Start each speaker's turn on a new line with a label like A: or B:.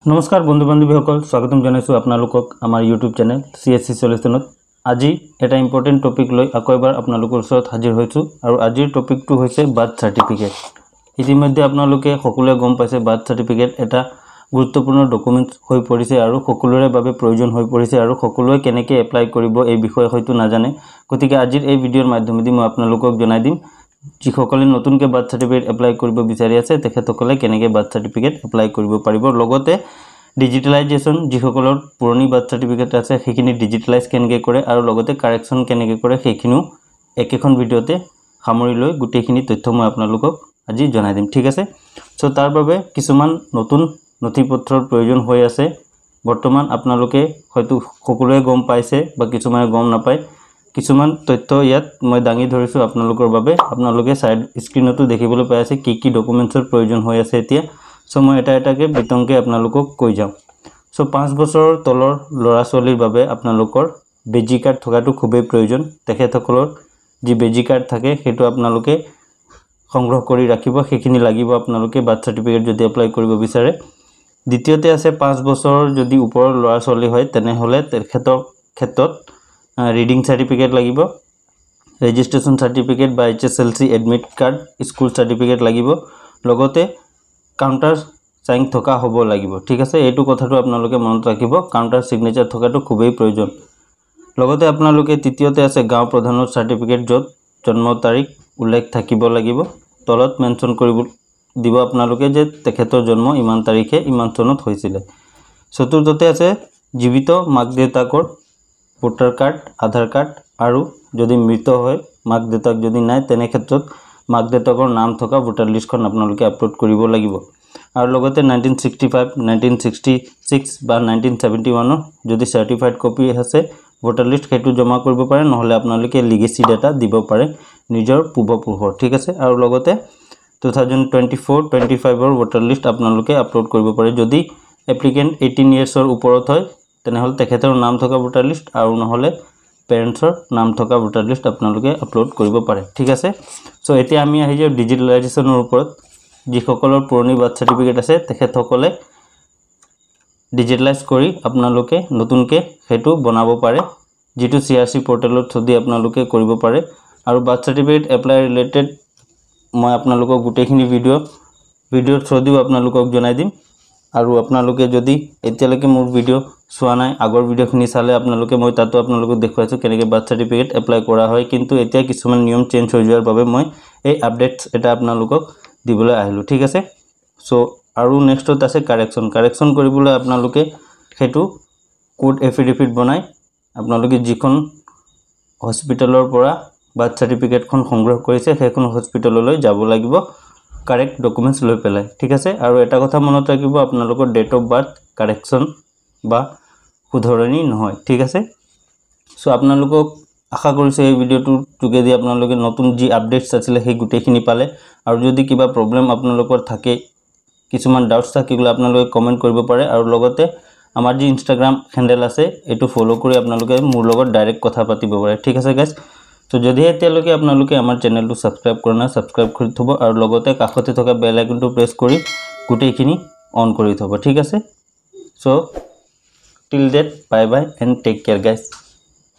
A: নমস্কাৰ বন্ধু বান্ধৱীসকল স্বাগতম জনাইছোঁ আপোনালোকক আমাৰ ইউটিউব চেনেল CSC সলিউশনত। আজি এটা ইম্পৰ্টেণ্ট টপিক লৈ আকৌ এবাৰ আপোনালোকৰ ওচৰত হাজিৰ হৈছোঁ আৰু আজিৰ টপিকটো হৈছে বাৰ্থ সাৰ্টিফিকেট। ইতিমধ্যে আপোনালোকে সকলোৱে গম পাইছে বাৰ্থ সাৰ্টিফিকেট এটা গুৰুত্বপূৰ্ণ ডকুমেণ্টছ হৈ পৰিছে আৰু সকলোৰে বাবে প্ৰয়োজন হৈ পৰিছে আৰু সকলোৱে কেনেকৈ এপ্লাই কৰিব এই বিষয়ে হয়তো নাজানে। গতিকে আজিৰ এই ভিডিঅ'ৰ মাধ্যমেদি মই আপোনালোকক জনাই দিম যিসকলে নতুনকৈ বাৰ্থ সাৰ্টিফিকেট এপ্লাই কৰিব বিচাৰি আছে তেখেতসকলে কেনেকৈ বাৰ্থ সাৰ্টিফিকেট এপ্লাই কৰিব পাৰিব, লগতে ডিজিটেলাইজেশ্যন যিসকলৰ পুৰণি বাৰ্থ সাৰ্টিফিকেট আছে সেইখিনি ডিজিটেলাইজ কেনেকৈ কৰে আৰু লগতে কাৰেকশ্যন কেনেকৈ কৰে সেইখিনিও একেখন ভিডিঅ'তে সামৰি লৈ গোটেইখিনি তথ্য মই আপোনালোকক আজি জনাই দিম। ঠিক আছে, সো তাৰ বাবে কিছুমান নতুন নথিপত্ৰৰ প্ৰয়োজন হৈ আছে। বৰ্তমান আপোনালোকে হয়তো সকলোৱে গম পাইছে বা কিছুমানে গম নাপায়। কিছুমান তথ্য ইয়াত মই দাঙি ধৰিছোঁ আপোনালোকৰ বাবে। আপোনালোকে সাইড স্ক্ৰীনতো দেখিবলৈ পাই আছে কি ডকুমেণ্টছৰ প্ৰয়োজন হৈ আছে এতিয়া। সো মই এটা এটাকৈ বিতংকৈ আপোনালোকক কৈ যাওঁ। সো 5 বছৰৰ তলৰ ল'ৰা ছোৱালীৰ বাবে আপোনালোকৰ বেজি কাৰ্ড থকাটো খুবেই প্ৰয়োজন। তেখেতসকলৰ যি বেজি কাৰ্ড থাকে সেইটো আপোনালোকে সংগ্ৰহ কৰি ৰাখিব, সেইখিনি লাগিব আপোনালোকে বাৰ্থ সাৰ্টিফিকেট যদি এপ্লাই কৰিব বিচাৰে। দ্বিতীয়তে আছে 5 বছৰৰ যদি ওপৰৰ ল'ৰা ছোৱালী হয় তেনেহ'লে তেখেতৰ ক্ষেত্ৰত ৰিডিং সাৰ্টিফিকেট লাগিব, ৰেজিষ্ট্ৰেশ্যন সাৰ্টিফিকেট বা HSLC admit card, school certificate লাগিব, লগতে কাউণ্টাৰ সাইন থকা হ'ব লাগিব। ঠিক আছে, এইটো কথাটো আপোনালোকে মনত ৰাখিব, কাউণ্টাৰ সিগনেচাৰ থকাটো খুবেই প্ৰয়োজন। লগতে আপোনালোকে তৃতীয়তে আছে গাঁও প্ৰধানৰ সাৰ্টিফিকেট য'ত জন্ম তাৰিখ উল্লেখ থাকিব লাগিব। তলত মেনশ্যন কৰিব দিব আপোনালোকে যে তেখেতৰ জন্ম ইমান তাৰিখে ইমান চনত হৈছিলে। চতুৰ্থতে আছে জীৱিত মাক দেউতাকৰ ভোটাৰ কাৰ্ড, আধাৰ কাৰ্ড, আৰু যদি মৃত হয় মাক দেউতাক যদি নাই তেনে ক্ষেত্ৰত মাক দেউতাকৰ নাম থকা ভোটাৰ লিষ্টখন আপোনালোকে আপলোড কৰিব লাগিব। আৰু লগতে 1965, 1966 বা 1971 যদি চাৰ্টিফাইড কপি আছে ভোটাৰ লিষ্ট সেইটো জমা কৰিব পাৰে, নহ'লে আপোনালোকে লিগেচি ডাটা দিব পাৰে নিজৰ পূৰ্বপুৰুষৰ। ঠিক আছে, আৰু লগতে 2024-25 ভোটাৰ লিষ্ট আপোনালোকে আপলোড কৰিব পাৰে। যদি এপ্লিকেণ্ট 18 ইয়াৰ্ছৰ ওপৰত হয় তেনেহ'লে তেখেতৰ নাম থকা ভোটাৰ লিষ্ট আৰু নহ'লে পেৰেণ্টছৰ নাম থকা ভোটাৰ লিষ্ট আপোনালোকে আপলোড কৰিব পাৰে। ঠিক আছে, সো এতিয়া আমি আহি যাওঁ ডিজিটেলাইজেশ্যনৰ ওপৰত। যিসকলৰ পুৰণি বাৰ্থ সাৰ্টিফিকেট আছে তেখেতসকলে ডিজিটেলাইজ কৰি আপোনালোকে নতুনকৈ সেইটো বনাব পাৰে, যিটো CRC পৰ্টেলৰ থ্ৰুদি আপোনালোকে কৰিব পাৰে। আৰু বাৰ্থ সাৰ্টিফিকেট এপ্লাই ৰিলেটেড মই আপোনালোকক গোটেইখিনি ভিডিঅ'ৰ থ্ৰুদিও আপোনালোকক জনাই দিম। আৰু আপোনালোকে যদি এতিয়ালৈকে মোৰ ভিডিঅ' চোৱা নাই, আগৰ ভিডিঅ'খিনি চালে আপোনালোকে মই তাতো আপোনালোকক দেখুৱাইছোঁ কেনেকৈ বাৰ্থ সাৰ্টিফিকেট এপ্লাই কৰা হয়, কিন্তু এতিয়া কিছুমান নিয়ম চেঞ্জ হৈ যোৱাৰ বাবে মই এই আপডেটছ এটা আপোনালোকক দিবলৈ আহিলোঁ। ঠিক আছে, সো আৰু নেক্সটত আছে কাৰেকশ্যন কৰিবলৈ আপোনালোকে সেইটো কোড এফিডেভিট বনাই আপোনালোকে যিখন হস্পিটেলৰ পৰা বাৰ্থ সাৰ্টিফিকেটখন সংগ্ৰহ কৰিছে সেইখন হস্পিটেললৈ যাব লাগিব কাৰেক্ট ডকুমেণ্টছ লৈ পেলাই। ঠিক আছে, আৰু এটা কথা মনত ৰাখিব আপোনালোকৰ ডেট অফ বাৰ্থ কাৰেকশ্যন বা শুধৰণি নহয়। ঠিক আছে, সো আপোনালোকক আশা কৰিছোঁ এই ভিডিঅ'টোৰ যোগেদি আপোনালোকে নতুন যি আপডেটছ আছিলে সেই গোটেইখিনি পালে। আৰু যদি কিবা প্ৰব্লেম আপোনালোকৰ থাকে, কিছুমান ডাউটছ থাকিলে আপোনালোকে কমেণ্ট কৰিব পাৰে। আৰু লগতে আমাৰ যি ইনষ্টাগ্ৰাম হেণ্ডেল আছে এইটো ফ'ল' কৰি আপোনালোকে মোৰ লগত ডাইৰেক্ট কথা পাতিব পাৰে। ঠিক আছে গাইজ, তো যদিহে এতিয়ালৈকে আপোনালোকে আমাৰ চেনেলটো ছাবস্ক্ৰাইব কৰা নাই ছাবস্ক্ৰাইব কৰি থ'ব আৰু লগতে কাষতে থকা বেল আইকনটো প্ৰেছ কৰি গোটেইখিনি অন কৰি থ'ব। ঠিক আছে, so till date bye bye and take care guys.